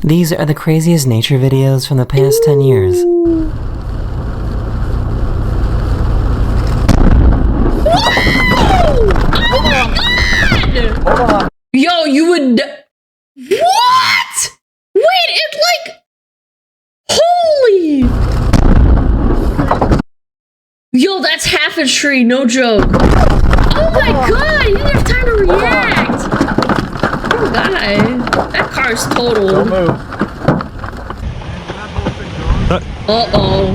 These are the craziest nature videos from the past 10 years. Oh my god! Yo, you would... What? Wait, it like... Holy... Yo, that's half a tree, no joke. Oh my god, you didn't have time to react. Poor guy. That car's total. Don't move. Uh-oh.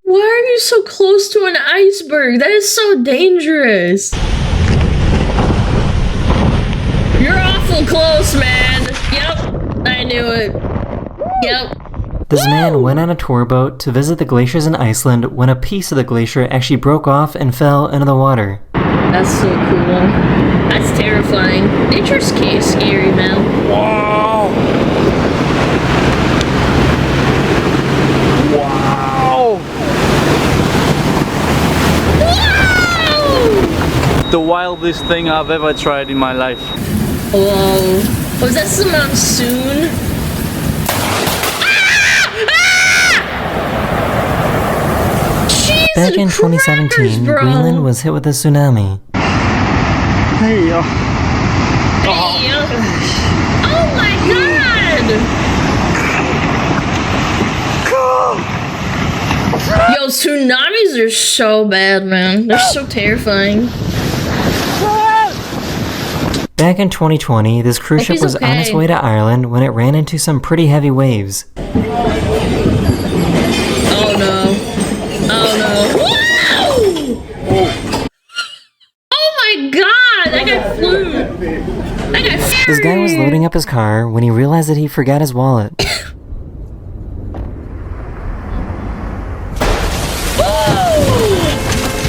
Why are you so close to an iceberg? That is so dangerous. You're awful close, man. Yep, I knew it. Yep. This man went on a tour boat to visit the glaciers in Iceland when a piece of the glacier actually broke off and fell into the water. That's so cool. That's terrifying. Nature's scary, man. Wow! Wow! Wow! The wildest thing I've ever tried in my life. Whoa. Was that some monsoon? Back in 2017, Greenland was hit with a tsunami. Hey, yo. Hey, yo. Oh my god! Yo, tsunamis are so bad, man. They're so terrifying. Back in 2020, this cruise ship was on its way to Ireland when it ran into some pretty heavy waves. Oh no. Oh no. Whoa! Oh my god! That guy flew! That guy flew! This guy was loading up his car when he realized that he forgot his wallet.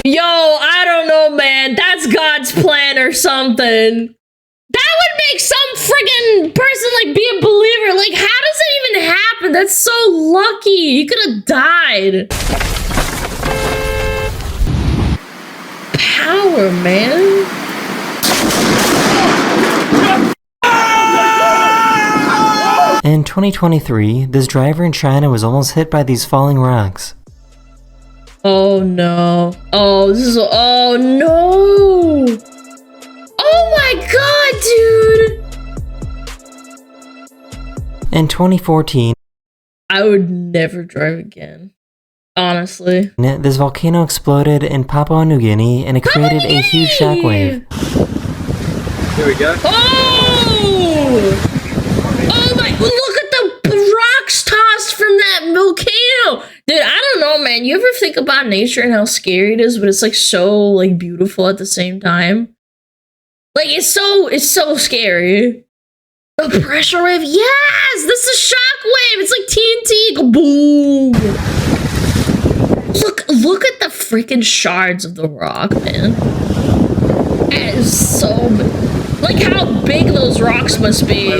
Yo, I don't know, man. That's God's plan or something. That would make some friggin' person, like, be a believer. Like, how does that even happen? That's so lucky. He could have died. Power, man. In 2023, this driver in China was almost hit by these falling rocks. Oh no. Oh, this is. Oh no. Oh my god, dude. In 2014, I would never drive again. Honestly. This volcano exploded in Papua New Guinea and it created a huge shockwave. Here we go. Oh! Oh my, look at the rocks tossed from that volcano! Dude, I don't know, man. You ever think about nature and how scary it is, but it's like so like beautiful at the same time? Like it's so scary. The pressure wave, yes! This is shockwave! It's like TNT! Boom! Look at the freaking shards of the rock, man. That is so big. Like how big those rocks must be.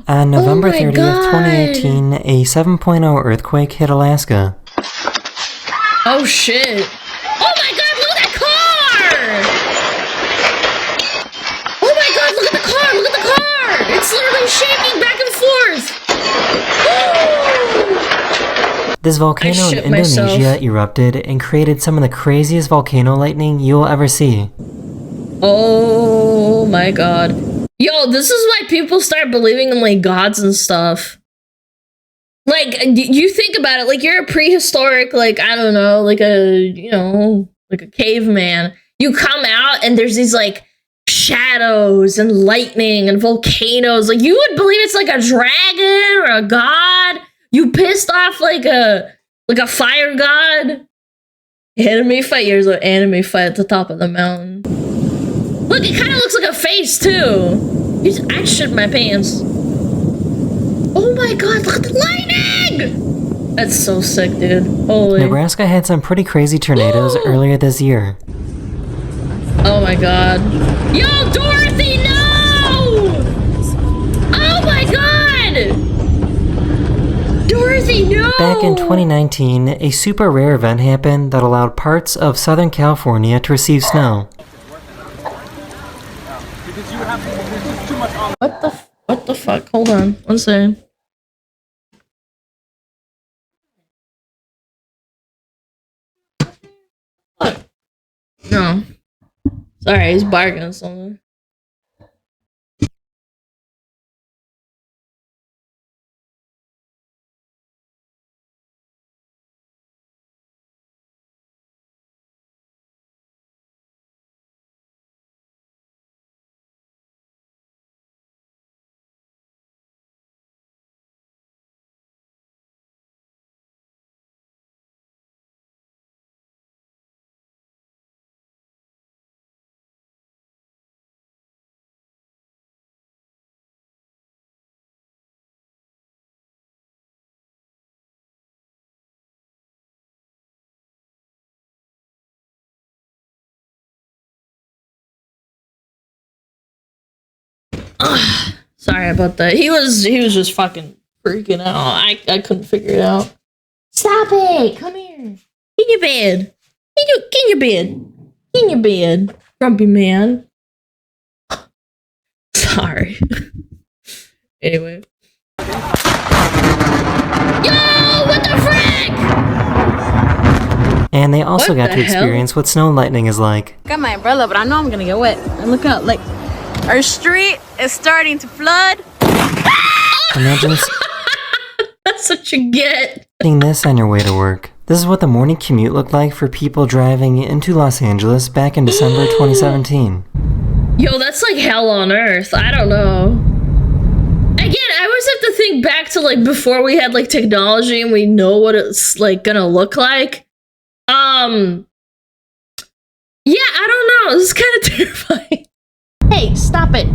On November 30th, 2018, a 7.0 earthquake hit Alaska. Oh shit. Oh my god, look at that car! Oh my god, look at the car! Look at the car! It's literally shaking back and forth! This volcano in Indonesia erupted and created some of the craziest volcano lightning you will ever see. Oh my god. Yo, this is why people start believing in like gods and stuff. Like, you think about it, like you're a prehistoric, like, I don't know, like a, you know, like a caveman. You come out and there's these like shadows and lightning and volcanoes. Like you would believe it's like a dragon or a god. You pissed off like a fire god. Anime fight, here's an anime fight at the top of the mountain. Look, it kind of looks like a face too. I shit my pants. Oh my god, look at the lightning! That's so sick, dude. Holy. Nebraska had some pretty crazy tornadoes earlier this year. Oh my god. Yo, Dorothy, no! Oh my god! Dorothy! crazy! No! Back in 2019, a super rare event happened that allowed parts of Southern California to receive snow. What the fuck? Hold on. One second. What? No. Sorry, he's barking something. Sorry about that. He was just fucking freaking out. I couldn't figure it out. Stop it! Come here. In your bed. In your bed. In your bed. Grumpy man. Sorry. Anyway. Yo! What the frick? And they also What got the to hell? experience what snow and lightning is like. Got my umbrella, but I know I'm gonna get wet. And look out, like, our street is starting to flood. Imagine That's such a get. seeing this on your way to work. This is what the morning commute looked like for people driving into Los Angeles back in December 2017. Yo, that's like hell on earth. I don't know. Again, I always have to think back to like before we had like technology and we know what it's like gonna look like. Yeah, I don't know. This is kind of terrifying. Hey, stop it.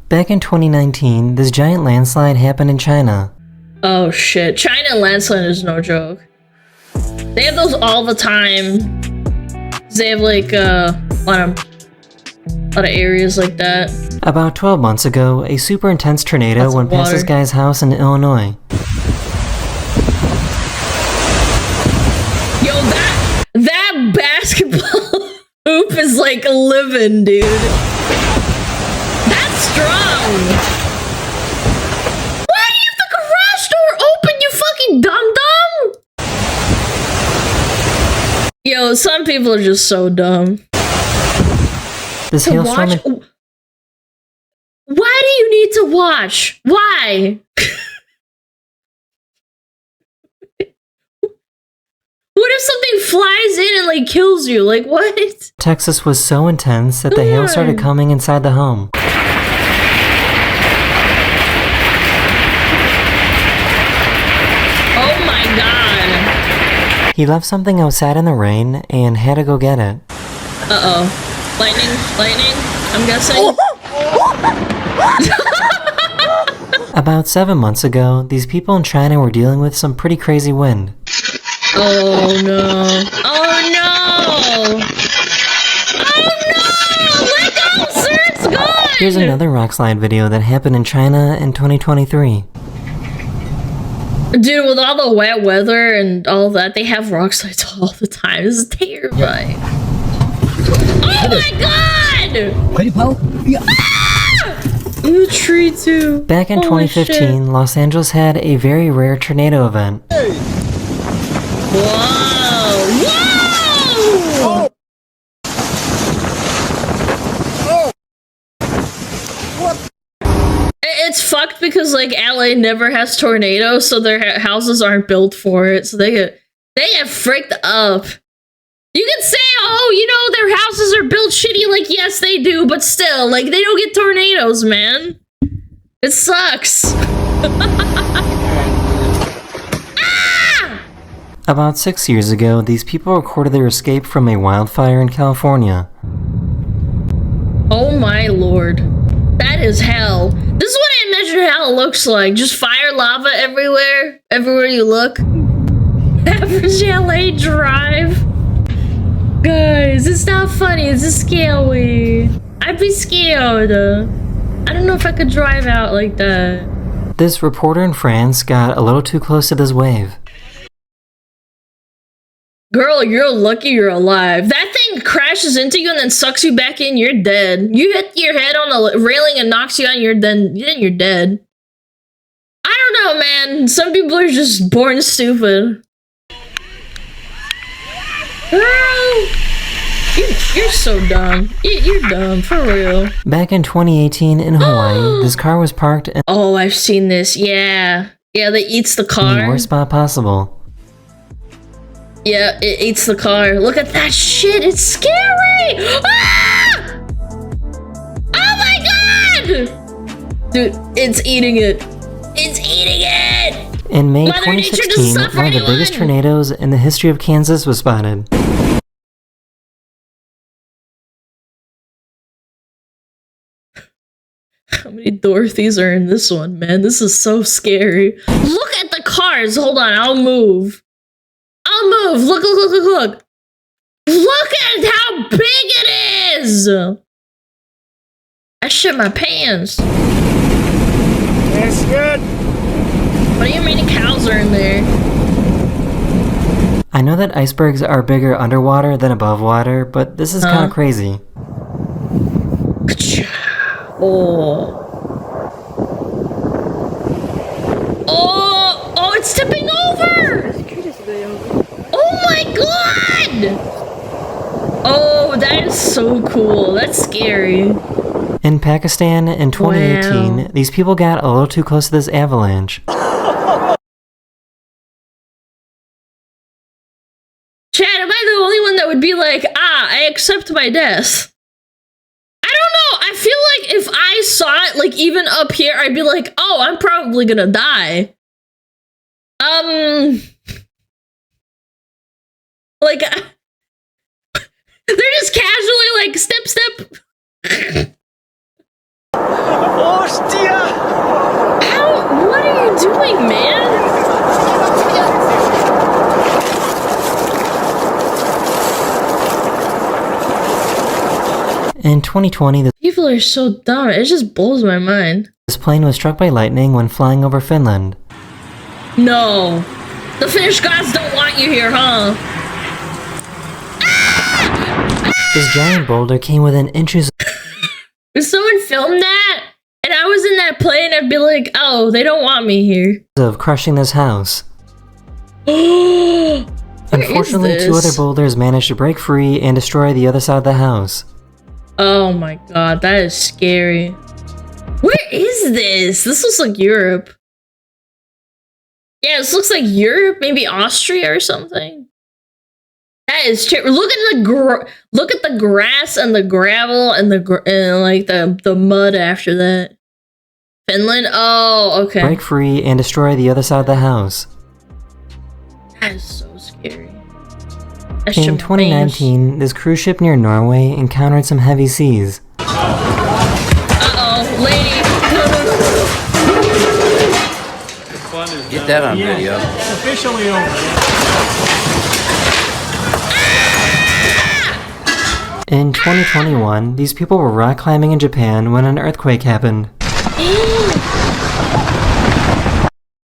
Back in 2019, this giant landslide happened in China. Oh shit. China landslide is no joke. They have those all the time. They have like a lot of areas like that. About 12 months ago, a super intense tornado Lots of went past this water. guy's house in Illinois. Yo, that basketball hoop is like living, dude. That's strong. Why do you have the garage door open, you fucking dum-dum? Yo, some people are just so dumb. This To hailstorm watch. Why do you need to watch? Why? What if something flies in and like kills you? Like what? in Texas was so intense that the hail started coming inside the home. Oh my god. He left something outside in the rain and had to go get it. Uh-oh. Lightning, I'm guessing. About 7 months ago, these people in China were dealing with some pretty crazy wind. Oh no. Oh no! Oh no! Let go, sir! It's gone! Here's another rockslide video that happened in China in 2023. Dude, with all the wet weather and all that, they have rock slides all the time. This is terrifying. Oh my god! In the tree too. Back in Holy 2015, shit. Los Angeles had a very rare tornado event. Whoa! Whoa! It's fucked because like LA never has tornadoes, so their houses aren't built for it. So they get freaked up. You can say, oh, you know, their houses are built shitty. Like, yes, they do, but still, like, they don't get tornadoes, man. It sucks. About 6 years ago, these people recorded their escape from a wildfire in California. Oh my lord. That is hell. This is what I imagine hell looks like. Just fire, lava everywhere. Everywhere you look. Average LA drive. Guys, it's not funny. It's just scary. I'd be scared. I don't know if I could drive out like that. This reporter in France got a little too close to this wave. Girl, you're lucky you're alive. That thing crashes into you and then sucks you back in, you're dead. You hit your head on the railing and knocks you out, then you're dead. I don't know, man. Some people are just born stupid. Girl, you're so dumb. You're dumb, for real. Back in 2018 in Hawaii, this car was parked in Oh, I've seen this. Yeah. Yeah, that eats the the car. worst spot possible. Yeah, it eats the car. Look at that shit. It's scary. Ah! Oh my god! Dude, it's eating it. It's eating it! In May Mother Nature doesn't 2016, stop for one of the anyone. biggest tornadoes in the history of Kansas was spotted. How many Dorothys are in this one, man? This is so scary. Look at the cars. Hold on, I'll move. I'll move. Look, look, look, look, look. Look at how big it is! I shit my pants. That's good. What do you mean cows are in there? I know that icebergs are bigger underwater than above water, but this is kind of crazy. Oh. Oh, oh, it's tipping over! Oh my god! Oh, that is so cool. That's scary. In Pakistan in 2018, Wow. these people got a little too close to this avalanche. Chad, am I the only one that would be like, I accept my death? I don't know. I feel like if I saw it, like, even up here, I'd be like, oh, I'm probably gonna die. Like, they're just casually like, step, step. Hostia! How? What are you doing, man? In 2020, People are so dumb. It just blows my mind. this plane was struck by lightning when flying over Finland. No. The Finnish gods don't want you here, huh? This giant boulder came within inches If someone filmed that and I was in that plane, I'd be like, oh, they don't want me here. of crushing this house. Where Unfortunately, is two other this? boulders managed to break free and destroy the other side of the house. Oh my god, that is scary. Where is this? This looks like Europe. Yeah, this looks like Europe, maybe Austria or something. That is look at the grass and the gravel and like the mud after that. Finland. Oh, okay. Break free and destroy the other side of the house. That is so scary. That's In 2019, this cruise ship near Norway encountered some heavy seas. Uh-oh, lady. Get that on video. Officially over. In 2021, these people were rock climbing in Japan when an earthquake happened.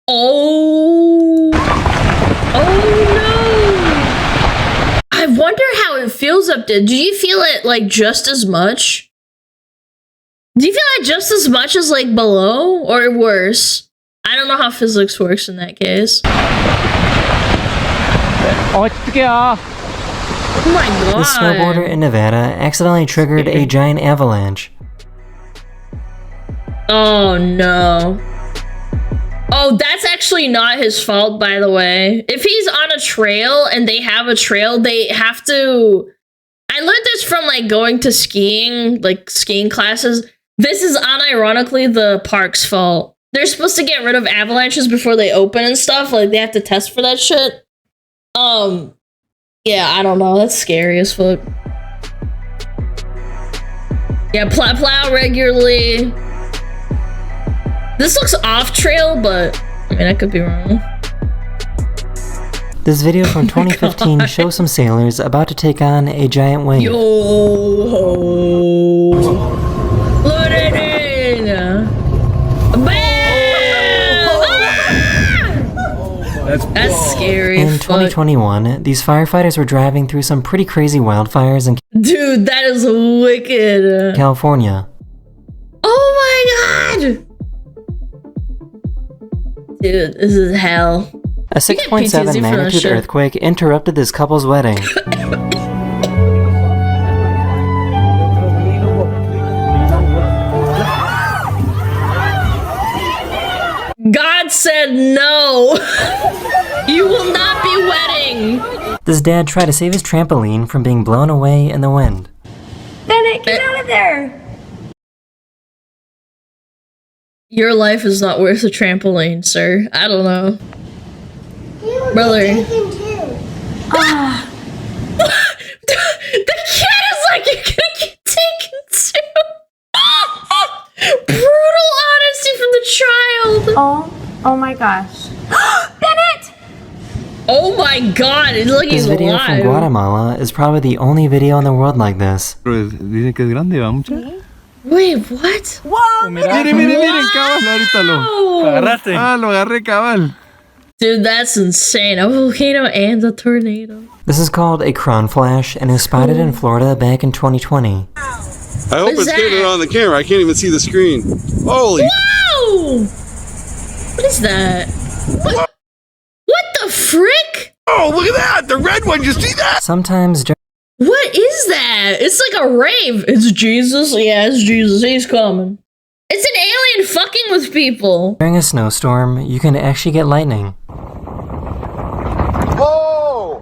Oh. Oh no. I wonder how it feels up there. Do you feel it like just as much? Do you feel it just as much as like below or worse? I don't know how physics works in that case. Oh my god. This snowboarder in Nevada accidentally triggered a giant avalanche. Oh no. Oh, that's actually not his fault, by the way. If he's on a trail and they have a trail, they have to... I learned this from, like, going to skiing, like, skiing classes. This is unironically the park's fault. They're supposed to get rid of avalanches before they open and stuff. Like, they have to test for that shit. Yeah, I don't know. That's scary as fuck. Yeah, plow regularly. This looks off trail, but I mean, I could be wrong. This video from 2015 shows some sailors about to take on a giant wave. Yo, load it in. Bam! That's scary. In Fuck. 2021, these firefighters were driving through some pretty crazy wildfires in Dude, that is wicked. California. Oh my god! Dude, this is hell. A PTSD 6.7 from that magnitude shit. earthquake interrupted this couple's wedding. God said no! You will not be wedding! This dad tried to save his trampoline from being blown away in the wind. Bennett, get out of there! Your life is not worth a trampoline, sir. I don't know. Brother. The kid is like, you're gonna get taken too! Brutal honesty from the child! Oh my gosh. Bennett! Oh my god, it's like This he's video from alive. Guatemala is probably the only video in the world like this. Dice que es grande, ¿va mucha? Wait, what? Miren, cabal, ahorita lo agarraste. Ah, lo agarré, cabal. Dude, that's insane. A volcano and a tornado. This is called a crown flash and was spotted in Florida back in 2020. I hope What's it's getting it that? on the camera. I can't even see the screen. Holy! Whoa! What is that? What the frick? Oh, look at that! The red one. You see that? Sometimes What is that? It's like a rave. It's Jesus. Yeah, it's Jesus. He's coming. It's an alien fucking with people. during a snowstorm, you can actually get lightning. Oh!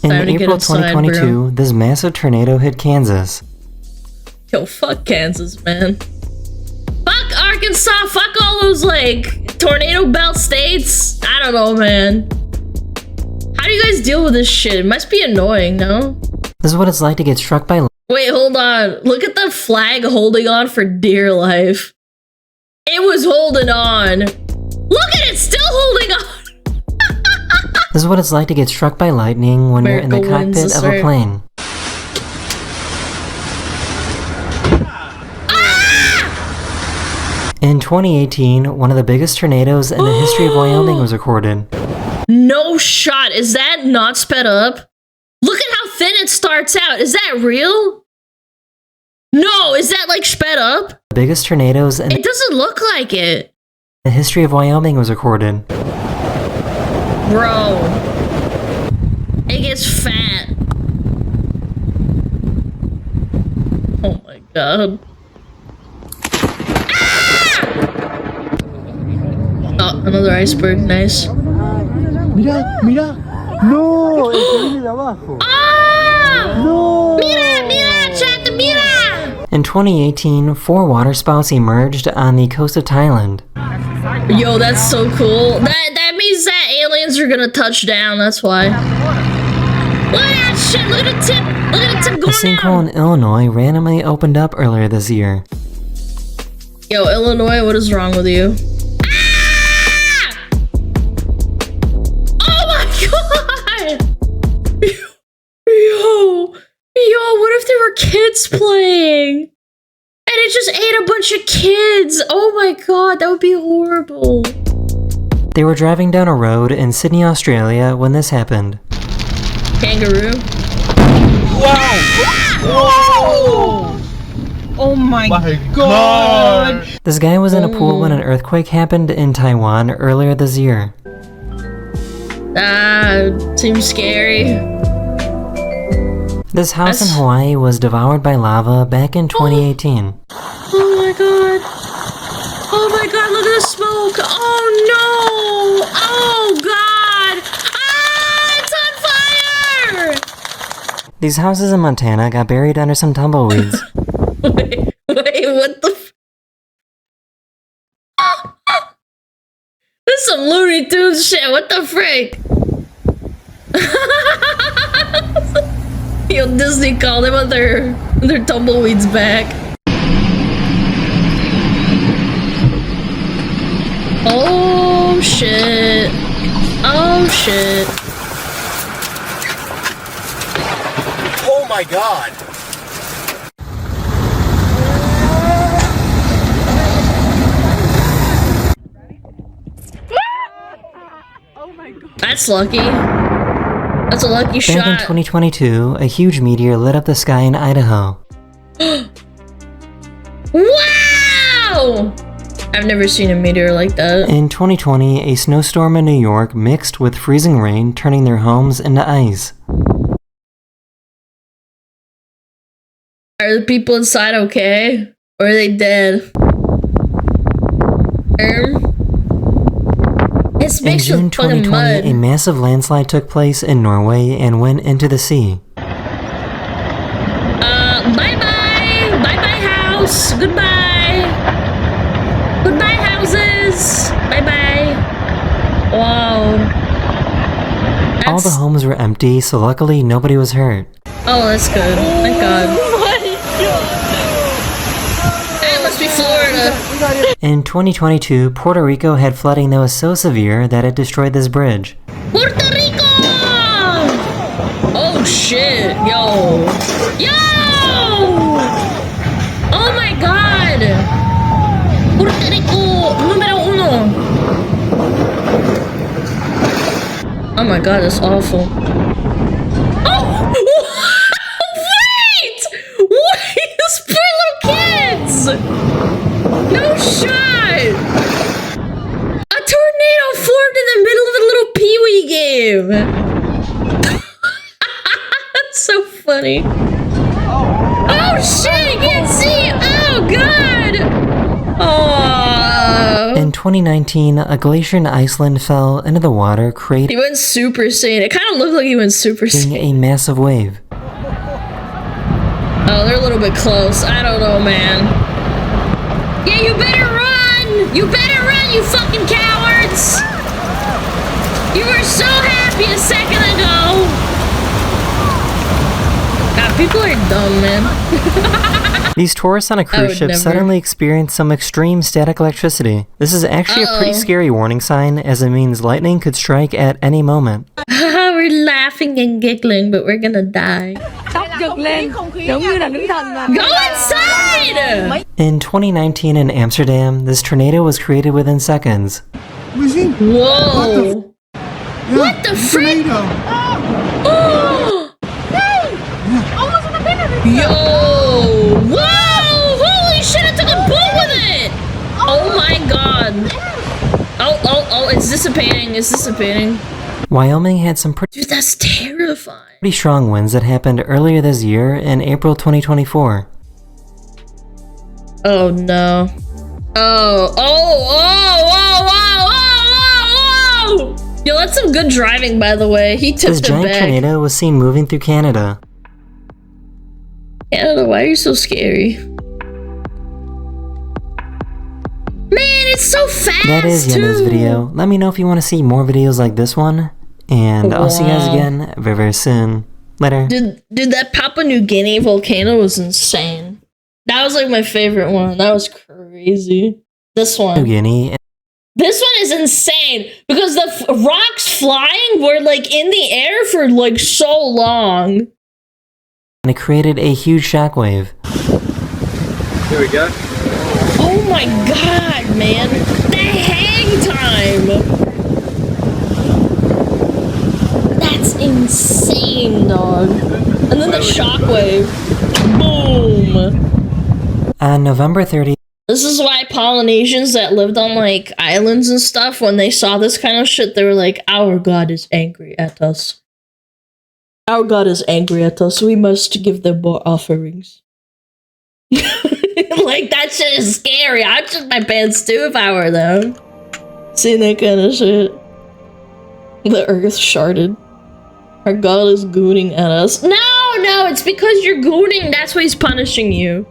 In Time to get April inside, 2022, this massive tornado hit Kansas. Yo, fuck Kansas, man. Fuck Arkansas. Fuck all those, like, tornado belt states. I don't know, man. How do you guys deal with this shit? It must be annoying, no? This is what it's like to get struck by Wait, hold on. Look at the flag holding on for dear life. It was holding on. Look at it, still holding on. This is what it's like to get struck by lightning when you're in the America wins cockpit this of a right. plane. In 2018, one of the biggest tornadoes in the history of Wyoming was recorded. No shot. Is that not sped up? Look at how thin it starts out. Is that real? No, is that like sped up? The biggest tornadoes in It doesn't look like it. the history of Wyoming was recorded. Bro. It gets fat. Oh my god. Ah! Oh, another iceberg. Nice. Mira, mira. No, el que viene de abajo. Ah! No. Mira, mira, chat, mira! In 2018, 4 waterspouts emerged on the coast of Thailand. Yo, that's so cool. That means that aliens are gonna touch down, that's why. Look at that shit, look at the tip! Look at the tip A going sinkhole down! in Illinois randomly opened up earlier this year. Yo, Illinois, what is wrong with you? Ah! Oh my god! Yo, what if there were kids playing? And it just ate a bunch of kids! Oh my god, that would be horrible. They were driving down a road in Sydney, Australia when this happened. Kangaroo? Oh my god! This guy was in a pool when an earthquake happened in Taiwan earlier this year. Seems scary. This house in That's- Hawaii was devoured by lava back in 2018. Oh my god. Oh my god, look at the smoke. Oh no. Oh god. Ah, it's on fire. These houses in Montana got buried under some tumbleweeds. Wait, what the This is some Looney Tunes shit. What the frick? Yo, Disney called them on their tumbleweeds back. Oh shit. Oh shit. Oh my god! That's lucky. That's a lucky Back in shot. 2022, a huge meteor lit up the sky in Idaho. Wow! I've never seen a meteor like that. In 2020, a snowstorm in New York mixed with freezing rain, turning their homes into ice. Are the people inside okay? Or are they dead? It's In mixed June with fucking 2020, mud. a massive landslide took place in Norway and went into the sea. Bye-bye! Bye-bye house! Goodbye! Goodbye houses! Bye-bye! Wow. All the homes were empty, so luckily nobody was hurt. Oh, that's good. Thank God. That must be Florida. In 2022, Puerto Rico had flooding that was so severe that it destroyed this bridge. Puerto Rico! Oh shit, yo. Yo! Oh my God! Puerto Rico, número uno. Oh my God, that's awful. Oh! Wait! Wait! Those poor little kids! No shot! A tornado formed in the middle of a little Pee-wee game! That's so funny. Oh shit! You can't see! Oh God! Oh. In 2019, a glacier in Iceland fell into the water, He creating went Super Saiyan. It kind of looked like he went Super Saiyan. a massive wave. Oh, they're a little bit close. I don't know, man. Yeah, you better run! You better run, you fucking cowards! You were so happy a second ago! God, people are dumb, man. These tourists on a cruise would ship never. suddenly experienced some extreme static electricity. This is actually a pretty scary warning sign, as it means lightning could strike at any moment. We're laughing and giggling, but we're gonna die. Giật lên, giống như là nữ thần mà. Go inside! In 2019 in Amsterdam, this tornado was created within seconds. Whoa! What the frick? Yo! Whoa! Holy shit! I took a boat with it! Oh my God! Oh! It's dissipating. It's dissipating. Wyoming had some pretty Dude, that's terrifying. strong winds that happened earlier this year in April 2024. Oh no! Oh! Yo, that's some good driving, by the way. He This tipped it giant back. tornado was seen moving through Canada. Canada, why are you so scary? Man, it's so fast. That is the end of this too. video. Let me know if you want to see more videos like this one. And I'll see you guys Wow. again very, very soon. Later. Dude, that Papua New Guinea volcano was insane. That was like my favorite one. That was crazy. This New one. Guinea. This one is insane because the rocks flying were like in the air for like so long. And it created a huge shockwave. Here we go. Oh my God, man. The hang time. That's insane, dog. And then the shockwave. Boom. On November 30th, This is why Polynesians that lived on like islands and stuff, when they saw this kind of shit, they were like, our God is angry at us. Our God is angry at us. We must give them more offerings. Like, that shit is scary. I'd shit my pants too if I were them. Seeing that kind of shit. The earth sharded. Our God is gooning at us. No, it's because you're gooning. That's why he's punishing you.